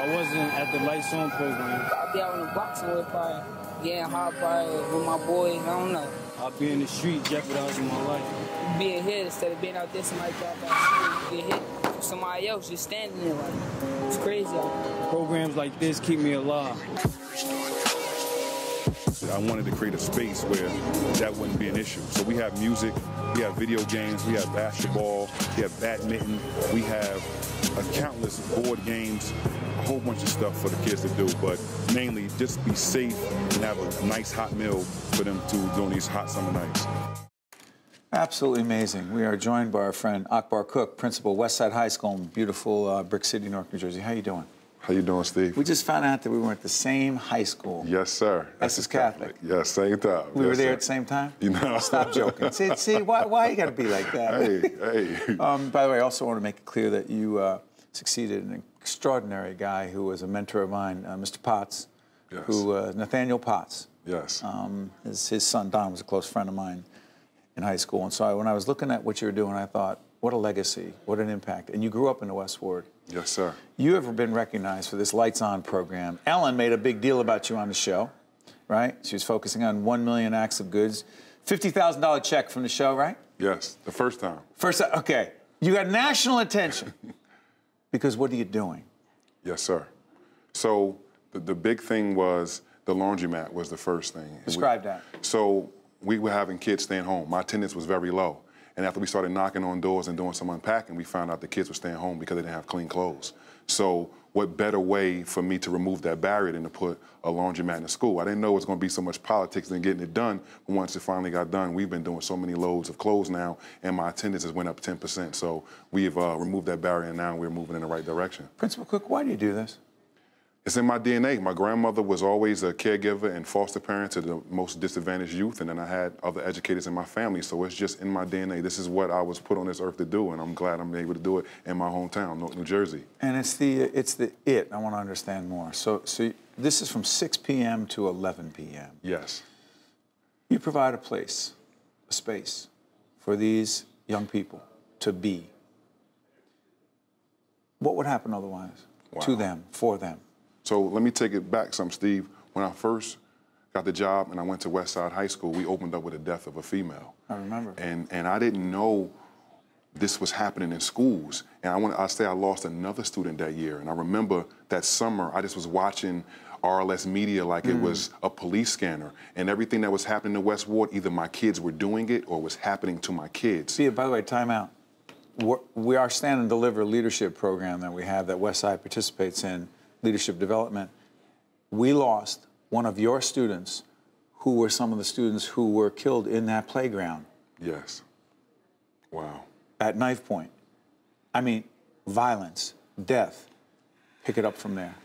I wasn't at the Lights On program, I'd be out in the boxing with probably getting hot probably with my boys. I don't know. I'd be in the street jeopardizing my life. Being hit instead of being out there, somebody drop out the street, get hit. Somebody else just standing there like, it's crazy out there. Programs like this keep me alive. I wanted to create a space where that wouldn't be an issue. So we have music, we have video games, we have basketball, we have badminton, we have countless board games, a whole bunch of stuff for the kids to do, but mainly just be safe and have a nice hot meal for them to during these hot summer nights. Absolutely amazing. We are joined by our friend Akbar Cook, principal Westside High School in beautiful Brick City, Newark, New Jersey. How you doing? How you doing, Steve? We just found out that we were at the same high school. Yes, sir. Essex Catholic. Yes, same time. We were there sir. at the same time? You know. Stop joking. See, why you got to be like that? Hey. By the way, I also want to make it clear that you succeeded an extraordinary guy who was a mentor of mine, Mr. Potts, yes. Nathaniel Potts. Yes. His son, Don, was a close friend of mine in high school. And so when I was looking at what you were doing, I thought, what a legacy, what an impact. And you grew up in the West Ward. Yes, sir. You have been recognized for this Lights On program. Ellen made a big deal about you on the show, right? She was focusing on 1 million acts of goods. $50,000 check from the show, right? Yes, the first time. Okay. You got national attention. Because what are you doing? Yes, sir. So the big thing was the laundromat was the first thing. Describe that. So we were having kids staying home. My attendance was very low. And after we started knocking on doors and doing some unpacking, we found out the kids were staying home because they didn't have clean clothes. So what better way for me to remove that barrier than to put a laundromat in the school? I didn't know it was going to be so much politics than getting it done. But once it finally got done, we've been doing so many loads of clothes now, and my attendance has went up 10%. So we've removed that barrier, and now we're moving in the right direction. Principal Cook, why do you do this? It's in my DNA. My grandmother was always a caregiver and foster parent to the most disadvantaged youth, and then I had other educators in my family, so it's just in my DNA. This is what I was put on this earth to do, and I'm glad I'm able to do it in my hometown, Newark, New Jersey. And it's the I want to understand more. So this is from 6 p.m. to 11 p.m. Yes. You provide a place, a space for these young people to be. What would happen otherwise to them, for them? So let me take it back some, Steve. When I first got the job and I went to Westside High School, we opened up with the death of a female. I remember. And I didn't know this was happening in schools. And I lost another student that year. And I remember that summer, I just was watching RLS Media like it was a police scanner. And everything that was happening in West Ward, either my kids were doing it or was happening to my kids. By the way, time out. We our Stand and Deliver leadership program that we have that Westside participates in, leadership development, we lost one of your students who were some of the students who were killed in that playground. Yes. Wow. At knife point. I mean, violence, death. Pick it up from there.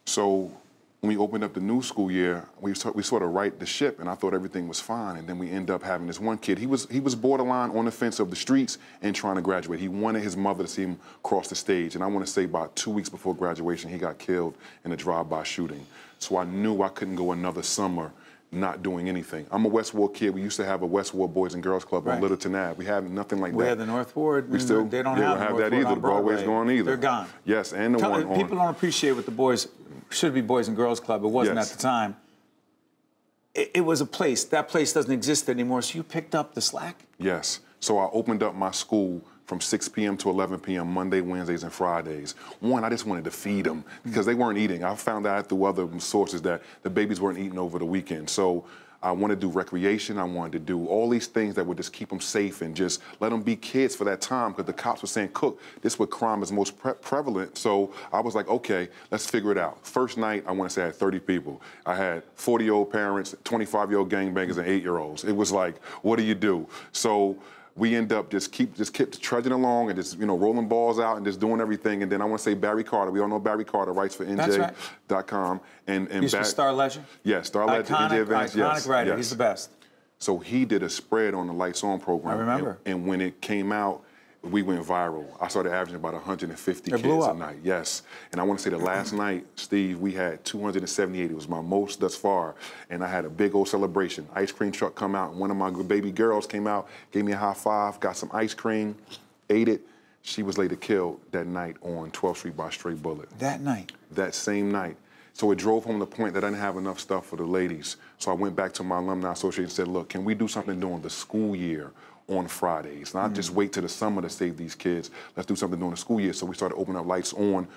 So when we opened up the new school year, we sort of right the ship, and I thought everything was fine. And then we end up having this one kid. He was borderline on the fence of the streets and trying to graduate. He wanted his mother to see him cross the stage. And I want to say about 2 weeks before graduation, he got killed in a drive-by shooting. So I knew I couldn't go another summer not doing anything. I'm a West Ward kid. We used to have a West Ward Boys and Girls Club on Littleton Ave. We have nothing like that. We had the North Ward. We still they don't have that either. The Broadway's gone either. They're gone. Yes, and the one on. People don't appreciate what the boys should be Boys and Girls Club. It wasn't at the time. It was a place. That place doesn't exist anymore. So you picked up the slack. Yes. So I opened up my school from 6 p.m. to 11 p.m. Monday, Wednesdays, and Fridays. One, I just wanted to feed them because they weren't eating. I found out through other sources that the babies weren't eating over the weekend. So I wanted to do recreation. I wanted to do all these things that would just keep them safe and just let them be kids for that time, because the cops were saying, Cook, this is where crime is most prevalent. So I was like, okay, let's figure it out. First night, I want to say I had 30 people. I had 40-year-old parents, 25-year-old gangbangers, and 8-year-olds. It was like, what do you do? So we end up just kept trudging along and just, rolling balls out and just doing everything. And then I want to say Barry Carter. We all know Barry Carter, writes for NJ.com. And He's for Star Legend? Yeah, Star Legend, NJ Events. Iconic writer. He's the best. So he did a spread on the Lights On program. I remember. And when it came out, we went viral. I started averaging about 150 kids a night. Yes. And I want to say the last night, Steve, we had 278. It was my most thus far. And I had a big old celebration. Ice cream truck come out, and one of my baby girls came out, gave me a high five, got some ice cream, ate it. She was later killed that night on 12th Street by a stray bullet. That night? That same night. So it drove home the point that I didn't have enough stuff for the ladies. So I went back to my alumni association and said, look, can we do something during the school year on Fridays? Not just wait till the summer to save these kids. Let's do something during the school year. So we started opening up lights on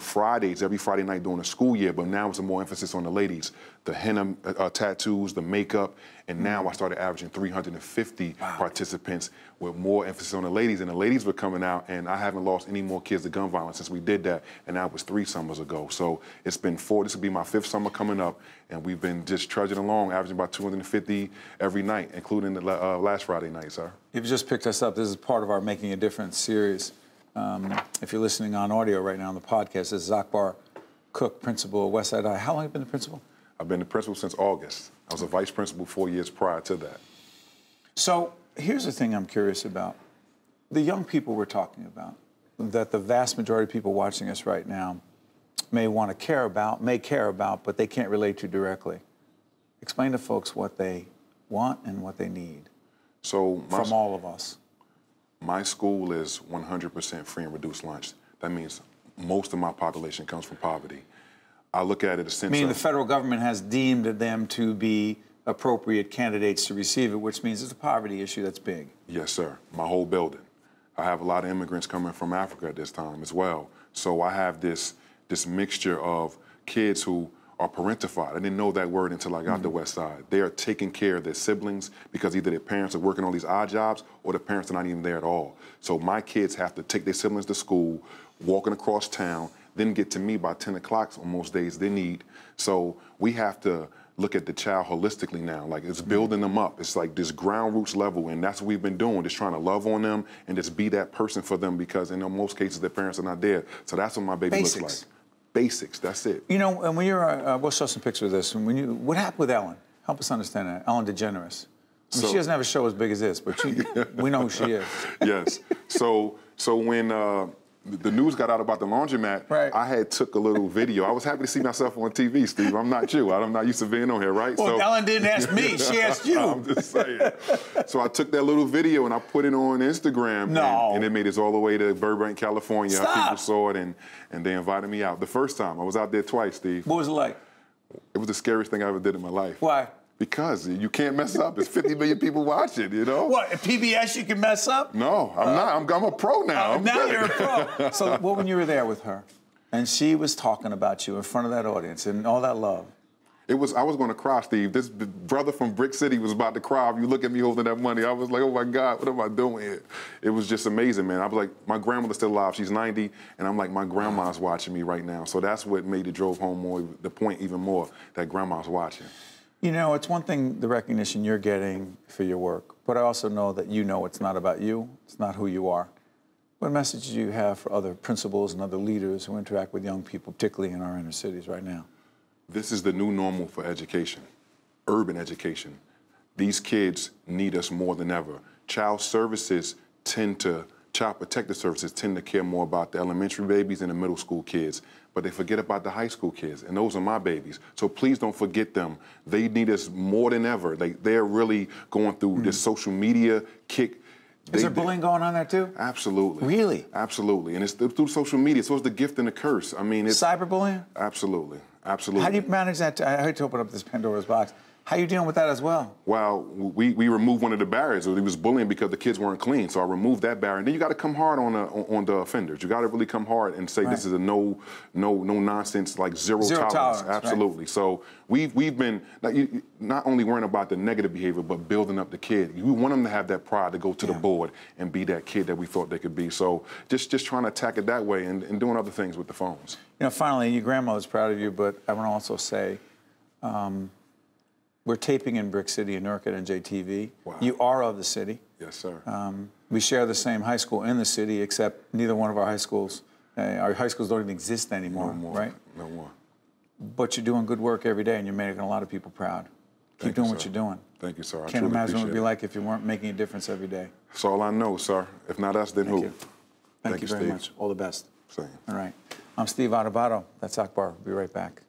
Fridays, every Friday night during the school year, but now it's a more emphasis on the ladies. The henna tattoos, the makeup, and now I started averaging 350 participants with more emphasis on the ladies, and the ladies were coming out, and I haven't lost any more kids to gun violence since we did that, and that was 3 summers ago. So it's been 4, this will be my 5th summer coming up, and we've been just trudging along, averaging about 250 every night, including the last Friday night, sir. You've just picked us up. This is part of our Making a Difference series. If you're listening on audio right now on the podcast, this is Akbar Cook, principal of Westside High. How long have you been the principal? I've been the principal since August. I was a vice principal 4 years prior to that. So here's the thing I'm curious about. The young people we're talking about, that the vast majority of people watching us right now may care about, but they can't relate to directly. Explain to folks what they want and what they need from all of us. My school is 100% free and reduced lunch. That means most of my population comes from poverty. I look at it as a sense Meaning of... the federal government has deemed them to be appropriate candidates to receive it, which means it's a poverty issue that's big. Yes, sir. My whole building. I have a lot of immigrants coming from Africa at this time as well. So I have this mixture of kids who are parentified. I didn't know that word until I got to West Side. They are taking care of their siblings because either their parents are working on these odd jobs or the parents are not even there at all. So my kids have to take their siblings to school, walking across town, then get to me by 10 o'clock on most days they need. So we have to look at the child holistically now. Like, it's building them up. It's like this ground roots level, and that's what we've been doing, just trying to love on them and just be that person for them, because in most cases their parents are not there. So that's what my baby looks like. Basics, that's it. You know, and when you're, we'll show some pictures of this. What happened with Ellen? Help us understand that. Ellen DeGeneres. I mean, she doesn't have a show as big as this, but we know who she is. Yes. So when the news got out about the laundromat, I had took a little video. I was happy to see myself on TV, Steve. I'm not you. I'm not used to being on here, right? Well, Ellen didn't ask me. She asked you. I'm just saying. So I took that little video and I put it on Instagram. And it made it all the way to Burbank, California. People saw it and they invited me out. The first time. I was out there twice, Steve. What was it like? It was the scariest thing I ever did in my life. Why? Because you can't mess up. There's 50 million people watching, you know? What, at PBS you can mess up? No, I'm not. I'm a pro now. Now you're a pro. So when you were there with her, and she was talking about you in front of that audience and all that love. I was going to cry, Steve. This brother from Brick City was about to cry. If you look at me holding that money, I was like, oh my God, what am I doing here? It was just amazing, man. I was like, my grandmother's still alive. She's 90, and I'm like, my grandma's watching me right now. So that's what made it drove home more, the point even more, that grandma's watching. You know, it's one thing, the recognition you're getting for your work, but I also know that you know it's not about you, it's not who you are. What message do you have for other principals and other leaders who interact with young people, particularly in our inner cities right now? This is the new normal for education, urban education. These kids need us more than ever. Child protective services tend to care more about the elementary babies and the middle school kids, but they forget about the high school kids, and those are my babies. So please don't forget them. They need us more than ever. They're really going through this social media kick. Is there bullying going on there too? Absolutely. Really? Absolutely, and it's through social media, so it's the gift and the curse. I mean, it's... Cyberbullying? Absolutely, absolutely. How do you manage that? I hate to open up this Pandora's box. How are you dealing with that as well? Well, we removed one of the barriers. He was bullying because the kids weren't clean, so I removed that barrier. And then you got to come hard on the offenders. You got to really come hard and say this is a no nonsense, like zero tolerance. Absolutely. Right. So we've been not only worrying about the negative behavior, but building up the kid. We want them to have that pride to go to the board and be that kid that we thought they could be. So just trying to attack it that way and doing other things with the phones. You know, finally, your grandmother's proud of you, but I want to also say. We're taping in Brick City in Newark at NJTV. Wow. You are of the city. Yes, sir. We share the same high school in the city, except neither one of our high schools don't even exist anymore, no more, right? No more. But you're doing good work every day, and you're making a lot of people proud. Keep doing what you're doing. Thank you, sir. Can't imagine what it would be like if you weren't making a difference every day. That's all I know, sir. If not us, then who? Thank you very much. All the best. Same. All right. I'm Steve Adubato. That's Akbar. We'll be right back.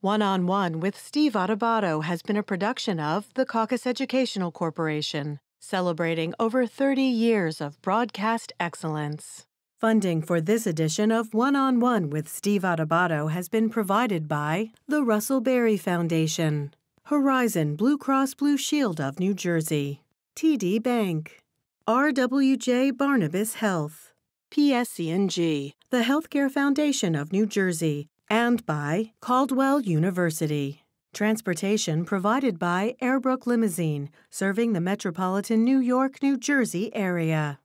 One-on-One with Steve Adubato has been a production of the Caucus Educational Corporation. celebrating over 30 years of broadcast excellence. Funding for this edition of One-on-One with Steve Adubato has been provided by the Russell Berry Foundation, Horizon Blue Cross Blue Shield of New Jersey, TD Bank, RWJ Barnabas Health, PSC&G, the Healthcare Foundation of New Jersey, and by Caldwell University. Transportation provided by Airbrook Limousine, serving the metropolitan New York, New Jersey area.